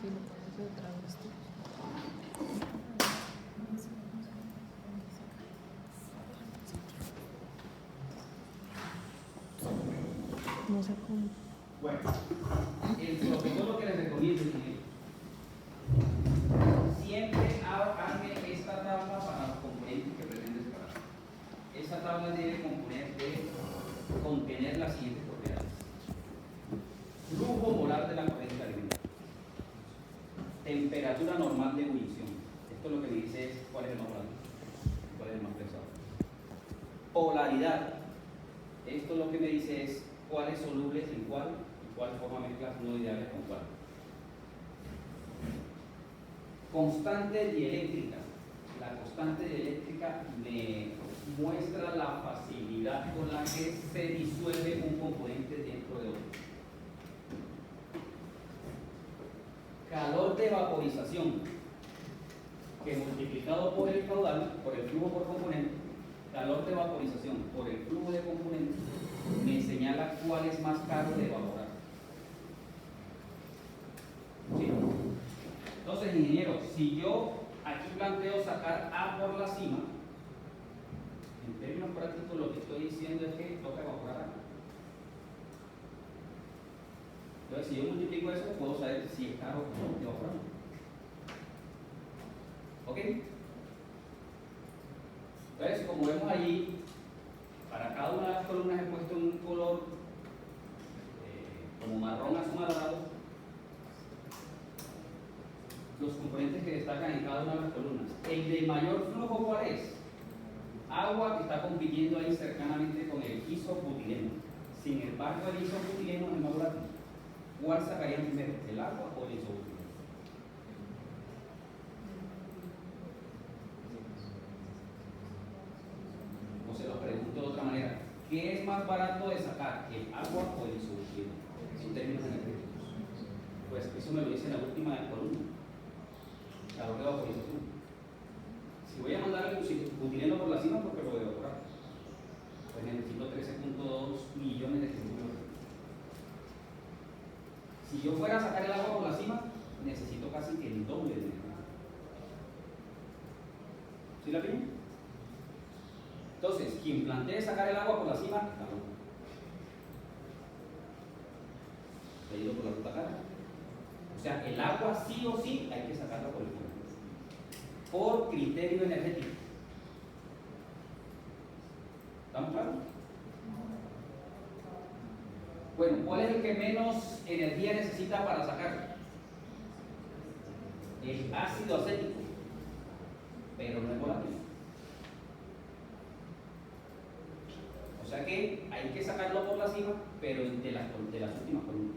Sí, lo pones detrás de esto. No sé cómo. Bueno, el protocolo que les recomiendo, ingenieros, siempre arme esta tabla para los componentes que pretende separar. Esa tabla debe contener las siguientes propiedades: flujo molar de la corriente alimentaria, temperatura normal de ebullición. Esto lo que me dice es cuál es el más blando, cuál es el más pesado. Polaridad. Esto lo que me dice es cuáles solubles en cuál y cuál forma mezclas no ideales con cuál. Constante dieléctrica. La constante dieléctrica me muestra la facilidad con la que se disuelve un componente dentro de otro. Calor de vaporización, que multiplicado por el caudal, por el flujo por componente, calor de vaporización por el flujo de componentes, me señala cuál es más caro de evaporar. ¿Sí? Entonces, ingeniero, si yo aquí planteo sacar A por la cima, en términos prácticos lo que estoy diciendo es que toca evaporar A. Entonces, si yo multiplico eso, puedo saber si es caro o no evaporar. ¿Ok? Entonces, como vemos allí, para cada una de las columnas he puesto un color como marrón azulado los componentes que destacan en cada una de las columnas. El de mayor flujo, ¿cuál es? Agua, que está compitiendo ahí cercanamente con el isobutileno. Sin embargo, el isobutileno es el más volátil. ¿Cuál sacarían primero, el agua o el isobutileno? O se lo pregunto de otra manera: ¿qué es más barato de sacar, el agua o el isobutileno? En términos energéticos. Pues eso me lo dice en la última columna: calor de vaporización. Si voy a mandar el butileno por la cima, porque lo voy a evaporar, pues necesito 13.2 millones de kilómetros. Si yo fuera a sacar el agua por la cima, necesito casi que el doble de energía. ¿Sí la ven? Entonces, quien plantee sacar el agua por la cima, está loco. He ido por la ruta cara. O sea, el agua sí o sí hay que sacarla por el fondo, por criterio energético. ¿Estamos claros? Bueno, ¿cuál es el que menos energía necesita para sacarlo? El ácido acético, pero no es volátil. O sea que hay que sacarlo por la cima, pero de las últimas columnas.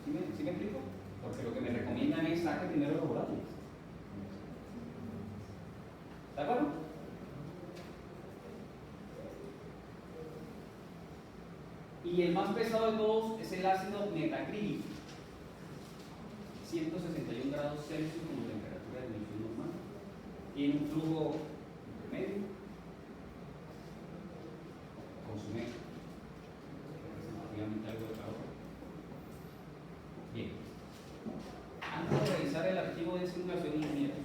¿Sí me explico? Porque lo que me recomiendan es saque primero los volátiles. ¿De acuerdo? Y el más pesado de todos es el ácido metacrílico. 161 grados Celsius como temperatura de emisión normal. Tiene un flujo intermedio. Consume relativamente algo de calor. Bien. Antes de revisar el archivo de simulación, ingenieros,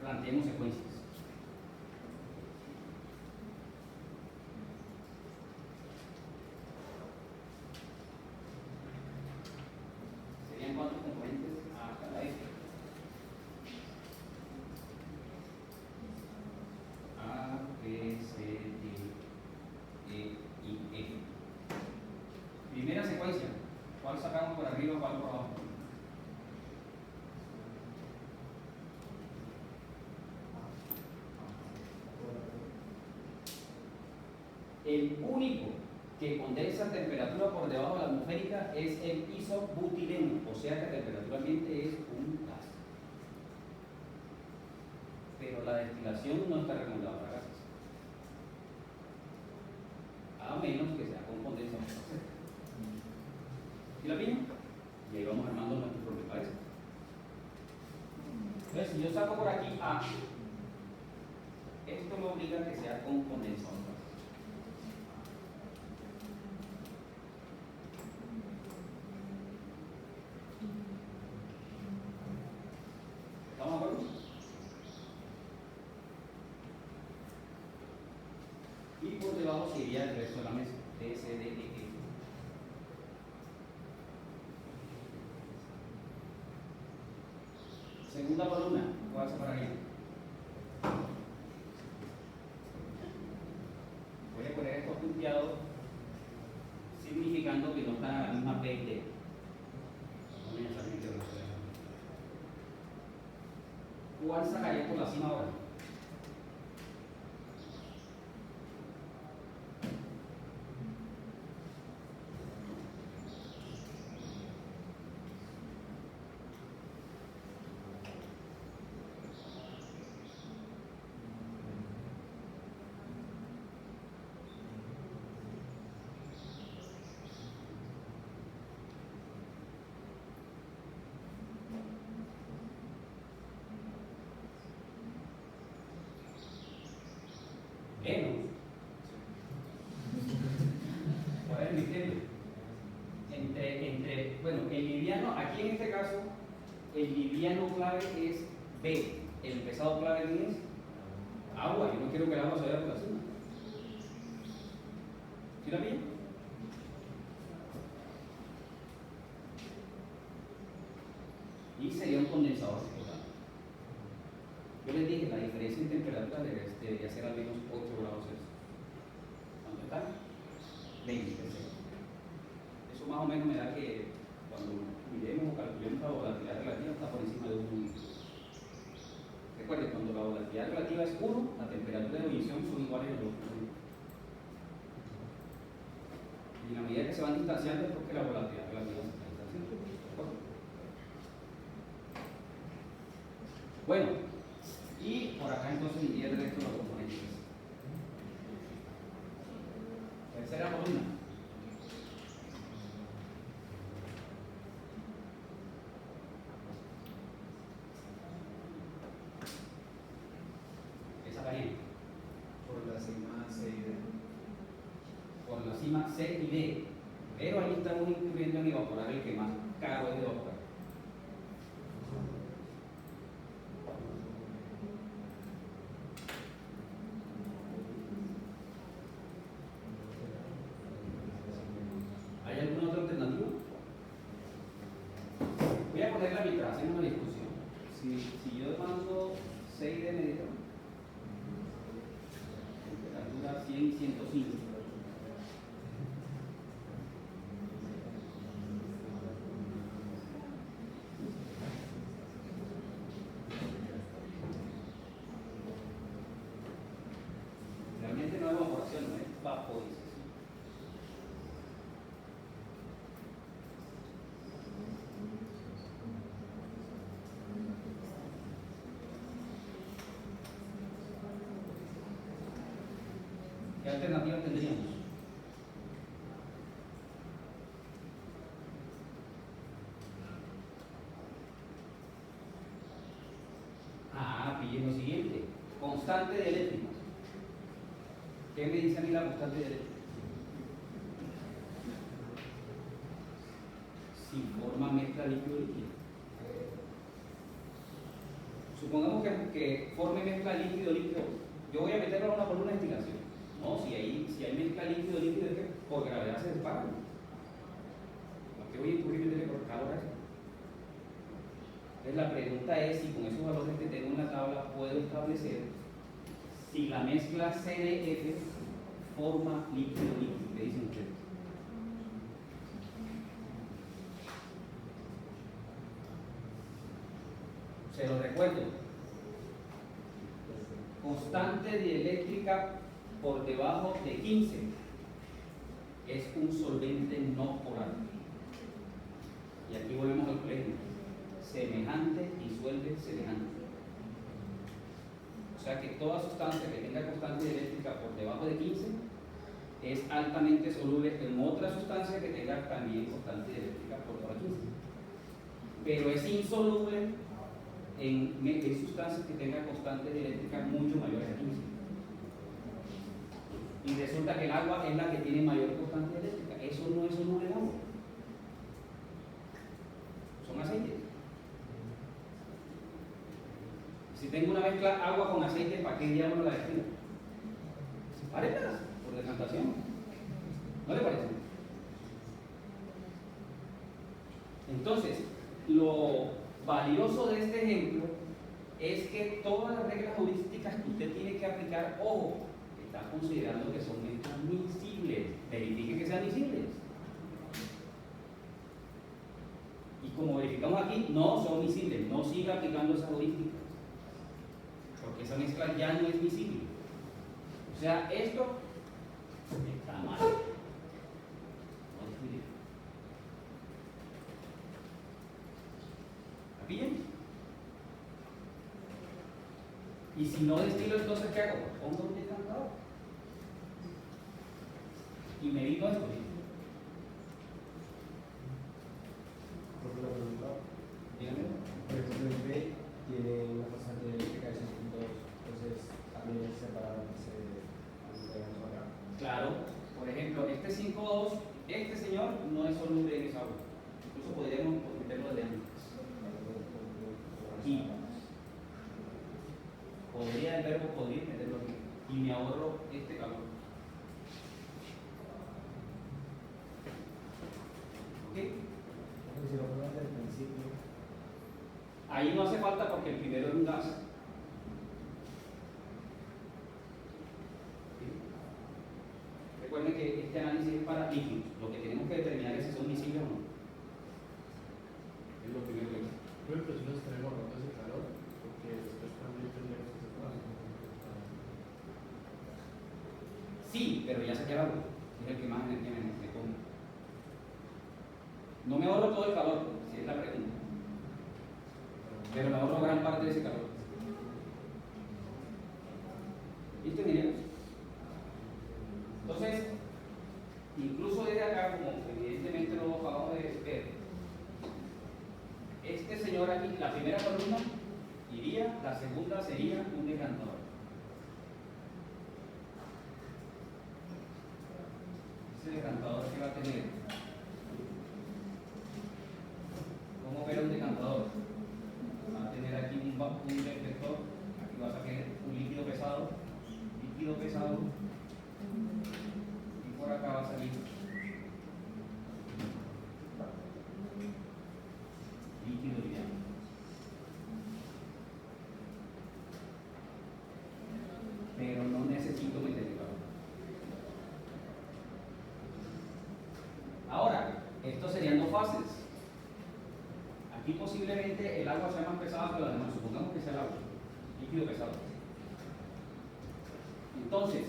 planteemos secuencias. ¿Serían cuántos componentes hasta la F? A, B, C, D, E y F. Primera secuencia. ¿Cuál sacamos por arriba, cuál por abajo? El único que condensa a temperatura por debajo de la atmosférica es el isobutileno, o sea que a temperatura ambiente es un gas. Pero la destilación no está recomendada para gases, a menos que sea con condensación. ¿Sí la vimos? Y ahí vamos armando nuestro propio cabeza. Entonces, si yo saco por aquí A, esto me obliga a que sea con condensador. Y por debajo sería el resto de la mezcla, D, C, D, E, F. Segunda columna, ¿cuál se pararía? Voy a poner esto punteado, significando que no están a la misma P y D. No necesariamente una sola. ¿Cuál sacaría por la cima ahora? ¿No? ¿Cuál es el misterio? Bueno, el liviano, aquí en este caso, el liviano clave es B. El pesado clave es agua. Yo no quiero que el agua se vaya por la cima. ¿Sí la pillan? Y sería un condensador total. Yo les dije, la diferencia en temperatura debería ser al menos 8 grados Celsius. ¿Cuánto está? 20. Eso más o menos me da que cuando miremos o calculemos la volatilidad relativa está por encima de 1. Recuerden, cuando la volatilidad relativa es 1, la temperatura de ebullición son iguales a 2. Y a medida que se van distanciando es porque la volatilidad relativa se está distanciando. Bueno, y por acá entonces iría el resto de los componentes. Tercera columna. Esa también. Por la cima C y D. Por la cima C y D. Pero ahí estamos incluyendo en evaporar el que más caro es de evaporar. ¿Hay alguna otra alternativa? Voy a ponerla mientras hacemos una discusión. Si yo mando 6 de medida, temperatura 100 y 105. Realmente no es evaporación, no es vaporización. ¿Qué alternativa tendríamos? Pillen lo siguiente. Constante de eléctrica. ¿Qué me dice a mí la constante de eléctrica? Si forma mezcla líquido-líquido. Supongamos que forme mezcla líquido-líquido. Yo voy a meterlo a una columna de destilación. No, si hay mezcla líquido-líquido, es que por gravedad se separan. ¿Por qué voy a incluir meterle por calor a eso? Entonces la pregunta es si con esos valores que tengo en la tabla puedo establecer si la mezcla CDF forma líquido-líquido. ¿Qué dicen ustedes? Se lo recuerdo. Constante dieléctrica por debajo de 15 es un solvente no polar. Y aquí volvemos al colegio. Semejante disuelve semejante. O sea que toda sustancia que tenga constante dieléctrica por debajo de 15 es altamente soluble en otra sustancia que tenga también constante dieléctrica por debajo de 15. Pero es insoluble en sustancias que tengan constante dieléctrica mucho mayores a 15. Y resulta que el agua es la que tiene mayor constante eléctrica. Eso no es soluble en agua. Son aceites. Si tengo una mezcla agua con aceite, ¿para qué diablos la destino? arepas, por decantación. ¿No le parece? Entonces, lo valioso de este ejemplo es que todas las reglas heurísticas que usted tiene que aplicar, ojo, está considerando que son miscibles. Verifique que sean miscibles. Y como verificamos aquí, no son miscibles. No siga aplicando esas heurísticas, porque esa mezcla ya no es miscible. O sea, esto está mal. No es miscible. ¿La pillan? Y si no destilo, entonces ¿qué hago? Pongo un decantador y medito esto. Porque la pregunta, Dígame. por ejemplo, el B tiene una constante eléctrica de 6.2, entonces también es separado se acá. Claro, por ejemplo, este 5.2, este señor no es soluble en esa agua. Incluso podríamos meterlo desde antes. Aquí. Podría el verbo podría meterlo aquí. Y me ahorro este calor. ¿Ok? Si lo pones desde el principio, Ahí no hace falta porque el primero es un gas. ¿Sí? Recuerden que este análisis es para líquidos. Lo que tenemos que determinar es si son miscibles o no. Es lo primero que es. Pero si nos tenemos rotas de calor, porque después también tendríamos que separar. Sí, pero ya saqué el agua. Es el que más energía me come. No me ahorro todo el calor, si es la pregunta. Pero me ahorro gran parte de ese calor. ¿Listo, ingenieros? Entonces, incluso desde acá, como evidentemente lo acabamos de ver, este señor aquí, la primera columna iría, la segunda sería un decantador. Ese decantador que va a tener, ¿cómo opera un decantador? Va a tener aquí un deflector, aquí va a sacar un líquido pesado, y por acá va a salir líquido liviano. Pero no necesito meterle calor. Ahora, estos serían dos fases. Aquí posiblemente el agua sea más pesada que la demás. Supongamos que sea el agua, líquido pesado. Entonces,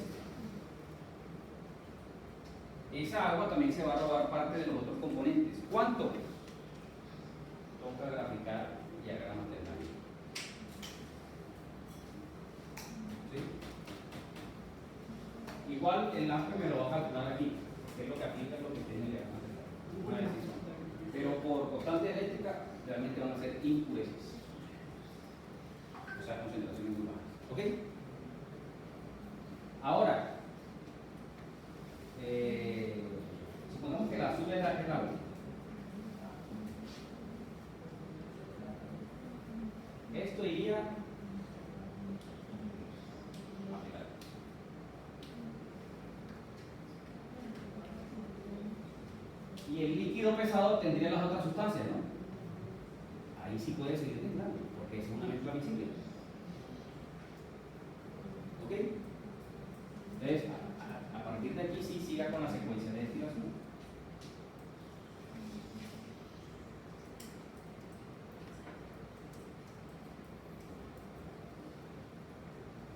esa agua también se va a robar parte de los otros componentes. ¿Cuánto? Toca graficar diagramas termales. ¿Sí? Igual el AMPE me lo va a calcular aquí, que es lo que aplica lo que tiene el diagrama termal. Una decisión. Pero por constante eléctrica realmente van a ser impurezas. O sea, concentraciones muy bajas. ¿Ok? Ahora, supongamos que la azul es el agua. Esto iría a aplicar. Y el líquido pesado tendría las otras sustancias, ¿no? Ahí sí puede seguir temblando, porque es una mezcla visible. ¿Ok? Entonces, a partir de aquí sí siga con la secuencia de destilación.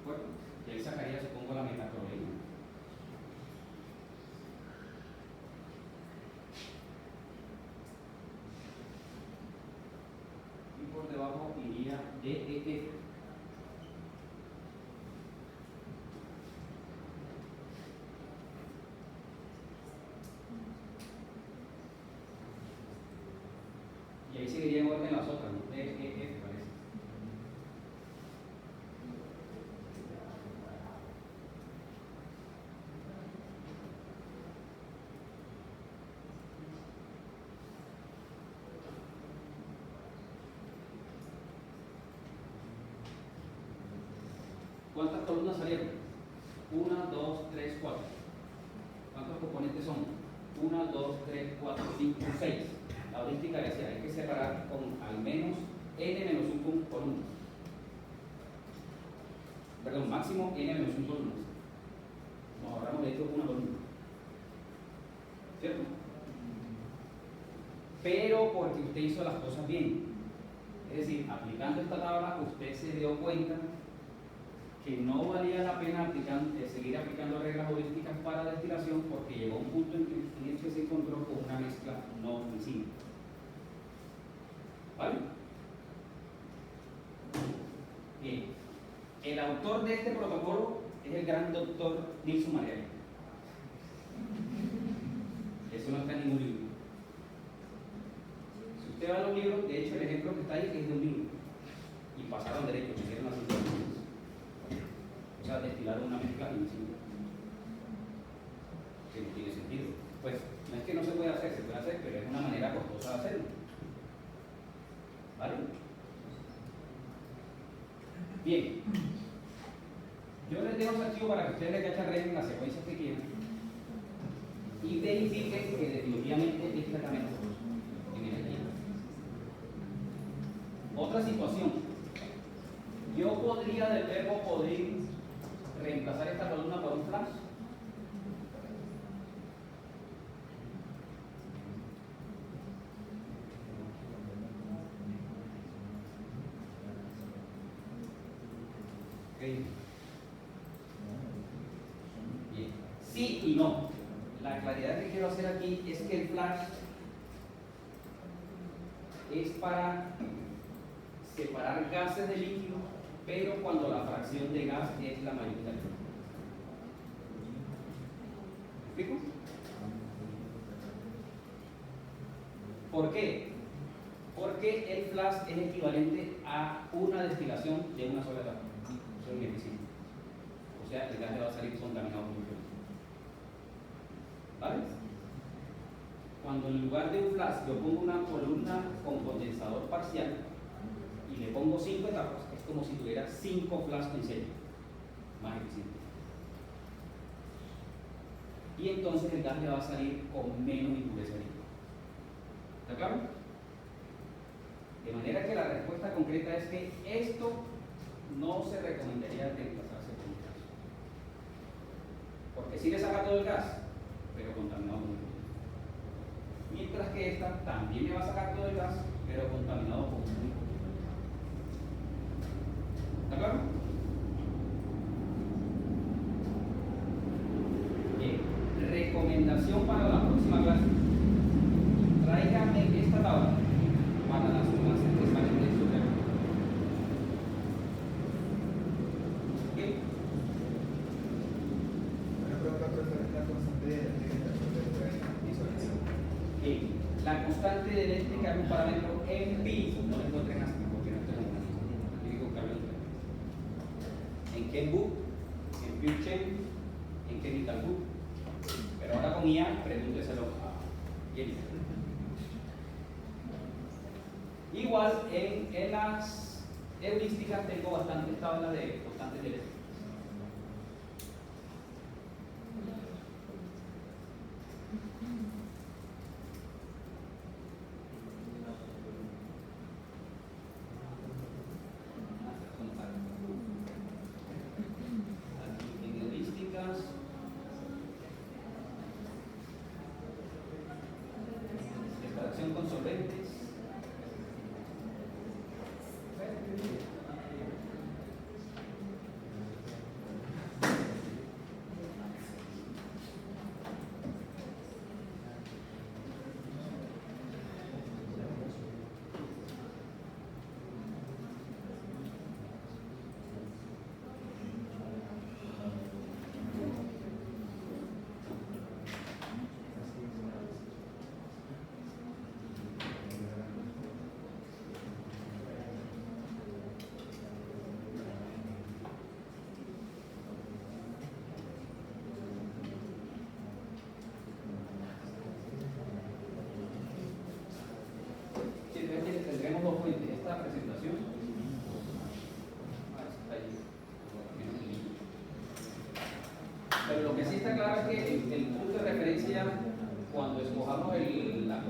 Bueno, y ahí sacaría, supongo, la metacloreína. Y por debajo iría DEF. Y ahí seguiría en orden las otras, ¿no? DEF parece. ¿Cuántas columnas salieron? 1, 2, 3, 4. ¿Cuántos componentes son? 1, 2, 3, 4, 5, 6. La heurística decía, hay que separar con al menos n-1 columnas. Perdón, máximo n-1 columnas. Nos ahorramos de hecho una columna. ¿Cierto? Pero porque usted hizo las cosas bien. Es decir, aplicando esta tabla, usted se dio cuenta que no valía la pena seguir aplicando reglas heurísticas para destilación porque llegó a un punto en el que se encontró con una mezcla no fisible. ¿Vale? Bien. El autor de este protocolo es el gran doctor Nilsson Mariani. Eso no está en ningún libro. Si usted va a los libros, de hecho el ejemplo que está ahí es de un libro. Y pasaron derecho, hicieron las situaciones. O sea, destilaron una mezcla invisible. Que no tiene sentido. Pues no es que no se pueda hacer, se puede hacer, pero es una manera costosa de hacerlo. ¿Vale? Bien. Yo les dejo ese archivo para que ustedes le cacharren las secuencias que quieran y verifiquen que definitivamente es tratamiento en energía. Otra situación. Yo podría del verbo poder reemplazar esta columna por un flash. Bien. Sí y no. La claridad que quiero hacer aquí es que el flash es para separar gases de líquido, pero cuando la fracción de gas es la mayoritaria. ¿Me explico? ¿Por qué? Porque el flash es equivalente a una destilación de una sola etapa. Eso es ineficiente. O sea, el gas le va a salir contaminado por un flujo. ¿Vale? Cuando en lugar de un flash yo pongo una columna con condensador parcial y le pongo 5 etapas, es como si tuviera 5 flash en serie. Más eficiente. Y entonces el gas le va a salir con menos impureza líquida. ¿Está claro? De manera que la respuesta concreta es que esto no se recomendaría reemplazarse por un gas. Porque si le saca todo el gas, pero contaminado con líquido. Mientras que esta también le va a sacar todo el gas, pero contaminado con líquido. ¿Está claro? Bien. Recomendación para la próxima clase. Tráigame esta tabla para las clases que salen de su tema. ¿Ok? Una pregunta, profesor, la constante de visualización. Bien. La constante de eléctrica es un parámetro empírico, no lo encuentren así porque no estoy en un empírico cambio. En Kenbook, en PureChain, en Chemical Book. Pero ahora con IA, pregúnteselo a Jennifer. Igual en las heurísticas tengo bastantes tablas de constantes de eléctrica. Aquí en heurísticas. Separación con solventes.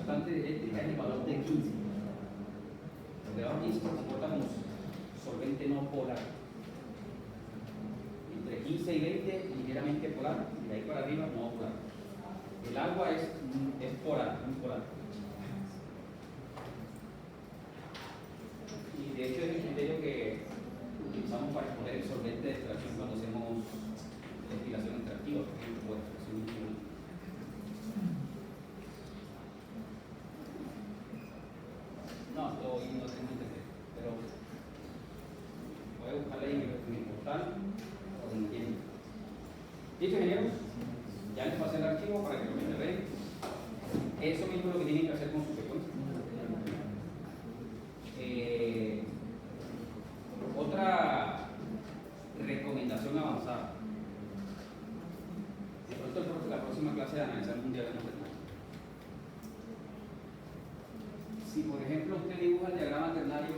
constante eléctrica es el valor de 15. Por debajo de 15 se comporta como solvente no polar. Entre 15 y 20 ligeramente polar, y de ahí para arriba no polar. El agua es polar, muy polar. Y de hecho es el criterio que utilizamos para escoger el solvente de extracción cuando hacemos destilación extractiva, por ejemplo, o extracción industrial. No, estoy no tengo interés, pero voy a buscarle ahí en mi portal o en tiempo. ¿Listo, ingenieros? Ya les pasé el archivo para que lo vean. Eso mismo es lo que tienen que hacer con su secuencia. Otra recomendación avanzada. De pronto la próxima clase de analizar un diagrama ternario. Si por ejemplo usted dibuja el diagrama ternario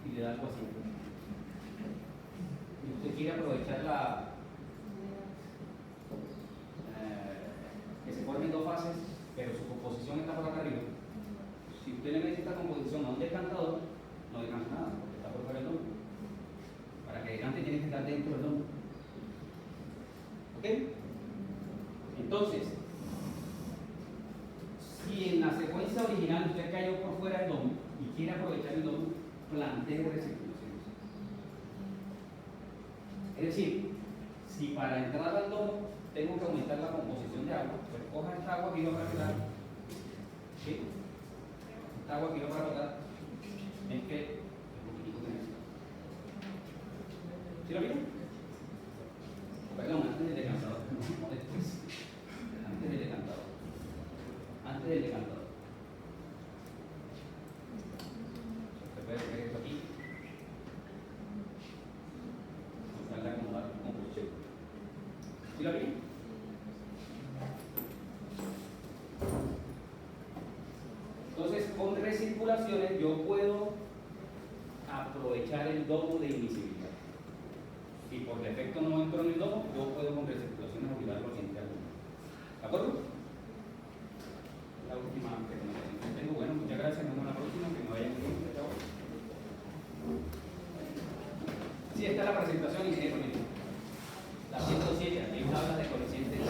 y le da algo así, y usted quiere aprovechar que se formen dos fases, pero su composición está por acá arriba. Si usted le mete esta composición a un decantador, no decanta nada, porque está por fuera del domo. Para que decante tiene que estar dentro del domo. ¿Ok? Entonces, si en la secuencia original usted cayó por fuera del domo y quiere aprovechar el domo, plantee recirculaciones. Es decir, si para entrar al domo tengo que aumentar la composición de agua, pues coja esta agua que iba para quedar, ¿sí? Esta agua que iba para botar, es que es un poquito que necesita. ¿Sí lo vieron? Perdón, antes del decantador, no después. Antes del decantador. Antes del decantador. Se puede poner esto aquí. Buscarle acomodar composición. ¿Sí lo vieron? Entonces, con recirculaciones yo puedo aprovechar el domo de invisibilidad. Si por defecto no entro en el domo, yo puedo con recirculaciones obligarlo a entrar. ¿De acuerdo? La última recomendación que tengo. Bueno, muchas gracias. Nos vemos la próxima. Que me vaya muy bien. Chao. Sí, esta es la presentación, ingeniero. La 107, aquí habla de coeficientes de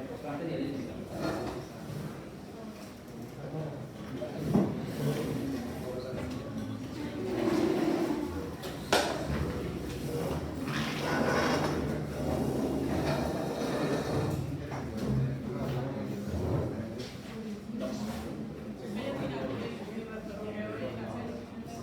constantes de